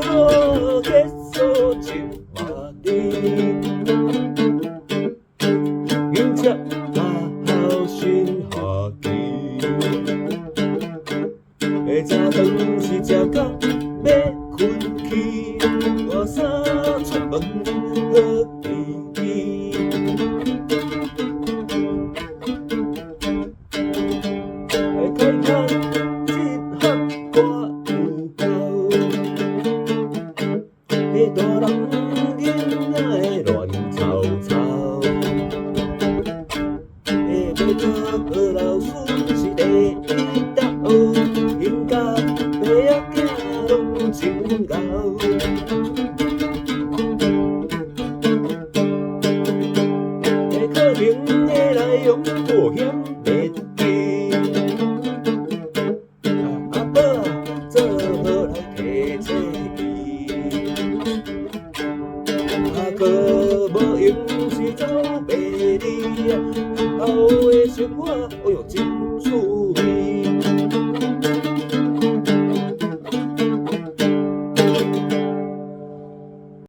我结束情话题，迎接好新学期。下早顿是食到要困去，换衫出门好意义。看看一盒歌有够，大人囡仔的乱吵吵。要做老师是第一道，因甲爸仔囝拢真敖。可能会来用保险灭记，阿爸做好来提醒伊，可无用是走白日，后的生活，哎呦真。